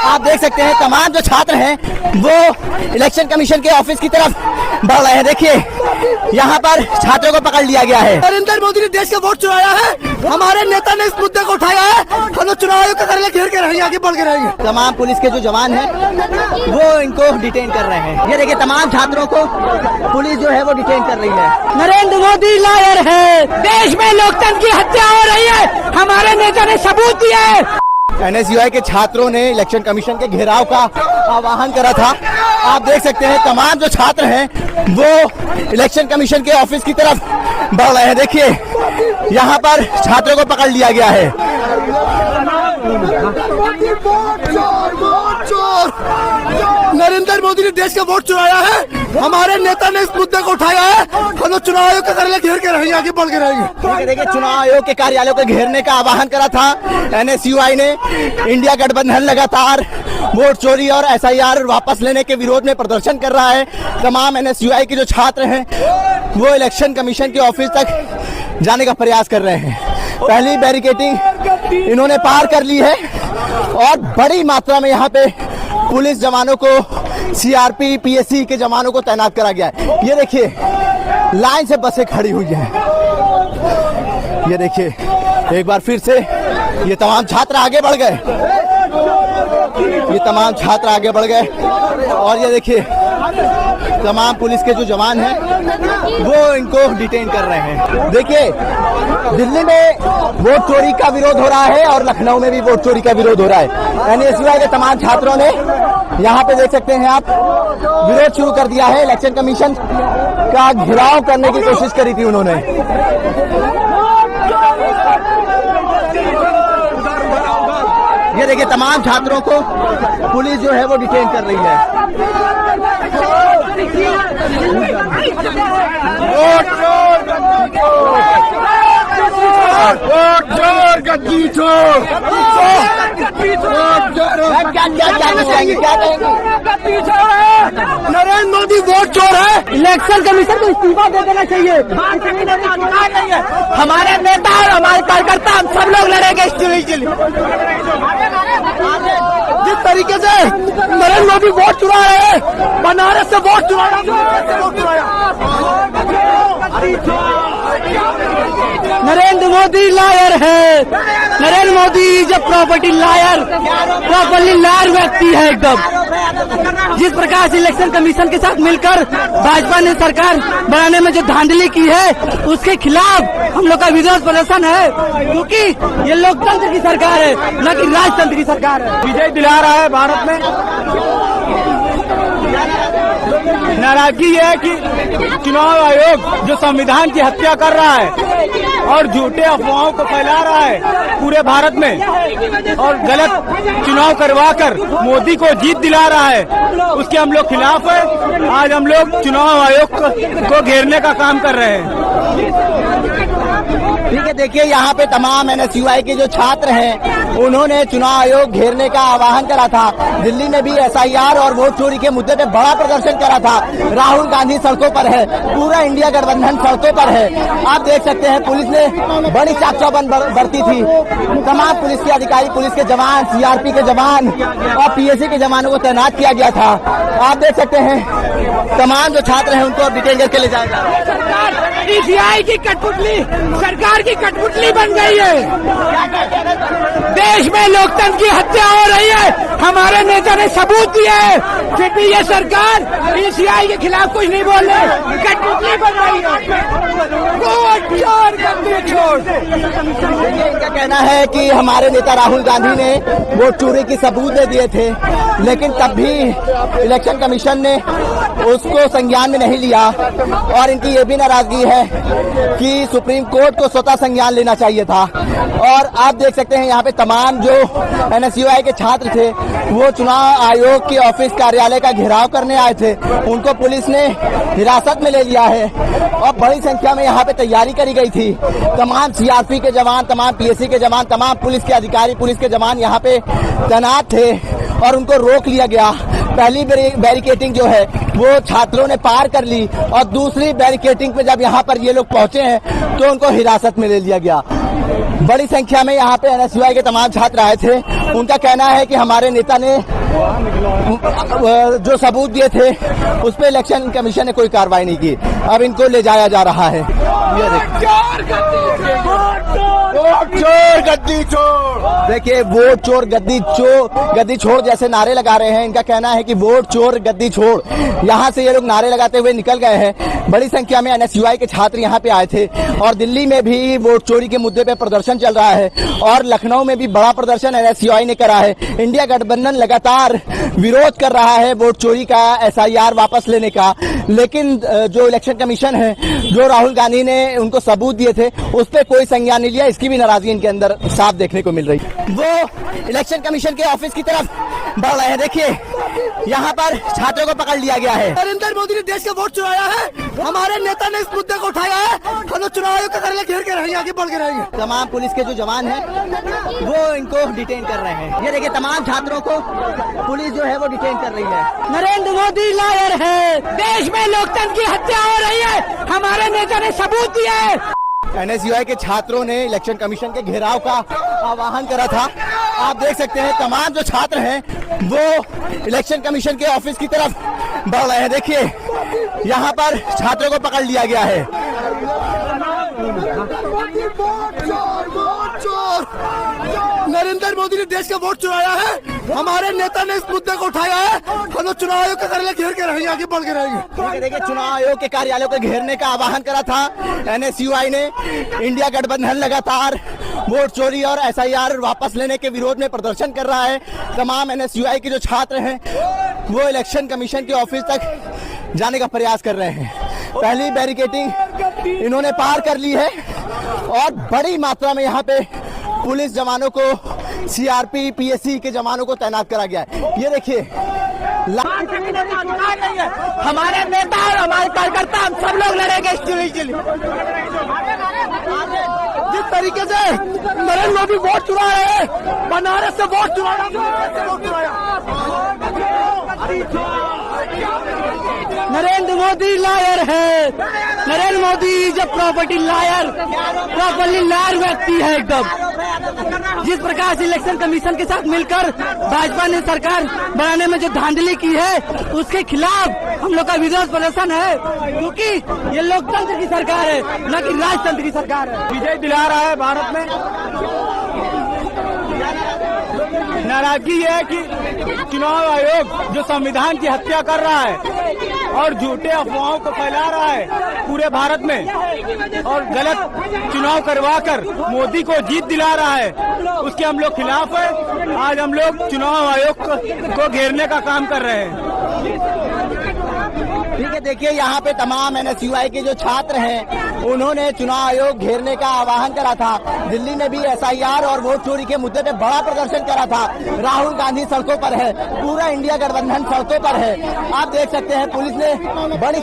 आप देख सकते हैं तमाम जो छात्र हैं वो इलेक्शन कमीशन के ऑफिस की तरफ बढ़ रहे हैं। देखिए यहाँ पर छात्रों को पकड़ लिया गया है। नरेंद्र मोदी ने देश का वोट चुराया है, हमारे नेता ने इस मुद्दे को उठाया है, हम लोग चुनाव आयोग के कार्यालय घेर के रहेंगे, आगे बढ़ के रहेंगे। तमाम पुलिस के जो जवान हैं वो इनको डिटेन कर रहे हैं। ये देखिए तमाम छात्रों को पुलिस जो है वो डिटेन कर रही है। नरेंद्र मोदी लायर है, देश में लोकतंत्र की हत्या हो रही है, हमारे नेता ने सबूत दिया है। NSUI के छात्रों ने इलेक्शन कमीशन के घेराव का आह्वान करा था। आप देख सकते हैं तमाम जो छात्र हैं वो इलेक्शन कमीशन के ऑफिस की तरफ बढ़ रहे हैं। देखिए यहाँ पर छात्रों को पकड़ लिया गया है। नरेंद्र मोदी ने देश का वोट चुराया है, हमारे नेता ने इस मुद्दे को उठाया है, हम लोग चुनाव आयोग के कार्यालय घेर के रहेंगे, आगे बढ़ के रहेंगे। देखिए चुनाव आयोग के कार्यालय को घेरने का आह्वान करा था NSUI ने। इंडिया गठबंधन लगातार वोट चोरी और SIR वापस लेने के विरोध में प्रदर्शन कर रहा है। तमाम NSUI के जो छात्र हैं वो इलेक्शन कमीशन के ऑफिस तक जाने का प्रयास कर रहे हैं। पहली बैरिकेडिंग इन्होंने पार कर ली है और बड़ी मात्रा में यहाँ पे पुलिस जवानों को, CRP PSC के जवानों को तैनात करा गया है। ये देखिए लाइन से बसें खड़ी हुई हैं। ये देखिए एक बार फिर से ये तमाम छात्र आगे बढ़ गए, ये तमाम छात्र आगे बढ़ गए और ये देखिए तमाम पुलिस के जो जवान हैं वो इनको डिटेन कर रहे हैं। देखिए दिल्ली में वोट चोरी का विरोध हो रहा है और लखनऊ में भी वोट चोरी का विरोध हो रहा है। NSUI के तमाम छात्रों ने यहाँ पे देख सकते हैं आप विरोध शुरू कर दिया है। इलेक्शन कमीशन का घेराव करने की कोशिश करी थी उन्होंने। ये देखिए तमाम छात्रों को पुलिस जो है वो डिटेन कर रही है। वोट चोर गद्दी चोर, क्या कहेंगे? नरेंद्र मोदी वोट चोर है, इलेक्शन कमीशन को इस्तीफा दे देना चाहिए। हमारे नेता और हमारे कार्यकर्ता हम सब लोग लड़ेंगे इस चुनाव के लिए। जिस तरीके से नरेंद्र मोदी वोट चुरा रहे हैं, बनारस से वोट चुराया, नरेंद्र मोदी लायर है, Narendra Modi is a property liar, properly liar व्यक्ति है एकदम। जिस प्रकार से इलेक्शन कमीशन के साथ मिलकर भाजपा ने सरकार बनाने में जो धांधली की है उसके खिलाफ हम लोग का विरोध प्रदर्शन है, क्योंकि ये लोकतंत्र की सरकार है न कि राजतंत्र की सरकार है। विजय दिला रहा है भारत में। नाराजगी है कि चुनाव आयोग जो संविधान की हत्या कर रहा है और झूठे अफवाहों को फैला रहा है पूरे भारत में और गलत चुनाव करवाकर मोदी को जीत दिला रहा है, उसके हम लोग खिलाफ है। आज हम लोग चुनाव आयोग को घेरने का काम कर रहे हैं। ठीक है, देखिए यहाँ पे तमाम NSUI के जो छात्र हैं उन्होंने चुनाव आयोग घेरने का आह्वान करा था। दिल्ली में भी SIR और वोट चोरी के मुद्दे पे बड़ा प्रदर्शन करा था। राहुल गांधी सड़कों पर है, पूरा इंडिया गठबंधन सड़कों पर है। आप देख सकते हैं पुलिस ने बड़ी चाक चौबंद बरती थी। तमाम पुलिस के अधिकारी, पुलिस के जवान, CRP के जवान और PSC के जवानों को तैनात किया गया था। आप देख सकते हैं तमाम जो छात्र हैं उनको डिटेन करके ले जाएगा। CCI की कठपुतली सरकार की कठपुतली बन गई है। देश में लोकतंत्र की हत्या हो रही है, हमारे नेता ने सबूत दिया है, फिर भी ये सरकार CCI के खिलाफ कुछ नहीं बोल रही, कठपुतली बन रही है। वोट चोर गद्दी चोर। इनका कहना है कि हमारे नेता राहुल गांधी ने वोट चोरी की सबूत दे दिए थे, लेकिन तब भी इलेक्शन कमीशन ने उसको संज्ञान में नहीं लिया और इनकी ये भी नाराजगी है कि सुप्रीम कोर्ट को स्वतः संज्ञान लेना चाहिए था। और आप देख सकते हैं यहाँ पे तमाम जो NSUI के छात्र थे वो चुनाव आयोग के ऑफिस कार्यालय का घेराव करने आए थे, उनको पुलिस ने हिरासत में ले लिया है और बड़ी संख्या में यहाँ पे तैयारी करी गई थी। तमाम CRP के जवान, तमाम PSC के जवान, तमाम पुलिस के अधिकारी, पुलिस के जवान यहाँ पे तैनात थे और उनको रोक लिया गया। पहली बैरिकेडिंग जो है वो छात्रों ने पार कर ली और दूसरी बैरिकेडिंग पे जब यहाँ पर ये लोग पहुंचे हैं तो उनको हिरासत में ले लिया गया। बड़ी संख्या में यहाँ पे एनएसयूआई के तमाम छात्र आए थे। उनका कहना है कि हमारे नेता ने जो सबूत दिए थे उस पर इलेक्शन कमीशन ने कोई कार्रवाई नहीं की। अब इनको ले जाया जा रहा है। वोट चोर गद्दी चोर, देखिए वोट चोर गद्दी छोड़ जैसे नारे लगा रहे हैं। इनका कहना है कि वोट चोर गद्दी छोड़, यहाँ से ये लोग नारे लगाते हुए निकल गए हैं। बड़ी संख्या में एनएसयूआई के छात्र यहाँ पे आए थे और दिल्ली में भी वोट चोरी के मुद्दे पे प्रदर्शन चल रहा है और लखनऊ में भी बड़ा प्रदर्शन एनएसयूआई ने करा है। इंडिया गठबंधन लगातार विरोध कर रहा है वोट चोरी का, एसआईआर वापस लेने का, लेकिन जो इलेक्शन कमीशन है, जो राहुल गांधी ने उनको सबूत दिए थे उस पर कोई संज्ञान नहीं लिया। इसकी भी नाराजगी इनके अंदर साफ देखने को मिल रही है। वो इलेक्शन कमीशन के ऑफिस की तरफ बढ़ रहे हैं। देखिए यहाँ पर छात्रों को पकड़ लिया गया है। नरेंद्र मोदी ने देश का वोट चुराया है, हमारे नेता ने इस मुद्दे को उठाया है, हम लोग चुनाव आयोग का कार्यालय घेर के रहेंगे, आगे बढ़ के रहेंगे। तमाम पुलिस के जो जवान हैं वो इनको डिटेन कर रहे हैं। ये देखिए तमाम छात्रों को पुलिस जो है वो डिटेन कर रही है। नरेंद्र मोदी लायर है, देश में लोकतंत्र की हत्या हो रही है, हमारे नेता ने सबूत दिया है। एनएसयूआई के छात्रों ने इलेक्शन कमीशन के घेराव का आह्वान करा था। आप देख सकते हैं तमाम जो छात्र हैं वो इलेक्शन कमीशन के ऑफिस की तरफ बढ़ रहे हैं। देखिए यहाँ पर छात्रों को पकड़ लिया गया है। नरेंद्र मोदी ने देश का वोट चुराया है, हमारे नेता ने इस मुद्दे को उठाया है, हम लोग चुनाव आयोग का कार्यालय घेर के रहेंगे, आगे बढ़ के रहेंगे। देखिए चुनाव आयोग के कार्यालय को घेरने का आह्वान करा था एनएसयूआई ने। इंडिया गठबंधन लगातार वोट चोरी और एसआईआर वापस लेने के विरोध में प्रदर्शन कर रहा है। तमाम एनएसयूआई के जो छात्र हैं वो इलेक्शन कमीशन के ऑफिस तक जाने का प्रयास कर रहे हैं। पहली बैरिकेडिंग इन्होंने पार कर ली है और बड़ी मात्रा में यहाँ पे पुलिस जवानों को, सीआरपी, पीएससी के जवानों को तैनात करा गया है। ये देखिए हमारे नेता और हमारे कार्यकर्ता हम सब लोग लड़ेंगे इस चुनाव के लिए। जिस तरीके से नरेंद्र मोदी वोट चुरा रहे हैं, बनारस से वोट चुराया, नरेंद्र मोदी लायर है, Narendra Modi is a property liar, properly liar व्यक्ति है एकदम। जिस प्रकार से इलेक्शन कमीशन के साथ मिलकर भाजपा ने सरकार बनाने में जो धांधली की है उसके खिलाफ हम लोग का विरोध प्रदर्शन है, क्योंकि ये लोकतंत्र की सरकार है, न कि राजतंत्र की सरकार है। विजय दिला रहा है भारत में। नाराजगी ये है कि चुनाव आयोग जो संविधान की हत्या कर रहा है और झूठे अफवाहों को फैला रहा है पूरे भारत में और गलत चुनाव करवाकर मोदी को जीत दिला रहा है, उसके हम लोग खिलाफ है। आज हम लोग चुनाव आयोग को घेरने का काम कर रहे हैं। ठीक है, देखिए यहाँ पे तमाम एनएसयूआई के जो छात्र हैं उन्होंने चुनाव आयोग घेरने का आह्वान करा था। दिल्ली में भी एसआईआर और वोट चोरी के मुद्दे पे बड़ा प्रदर्शन करा था। राहुल गांधी सड़कों पर है, पूरा इंडिया गठबंधन सड़कों पर है। आप देख सकते हैं पुलिस ने बड़ी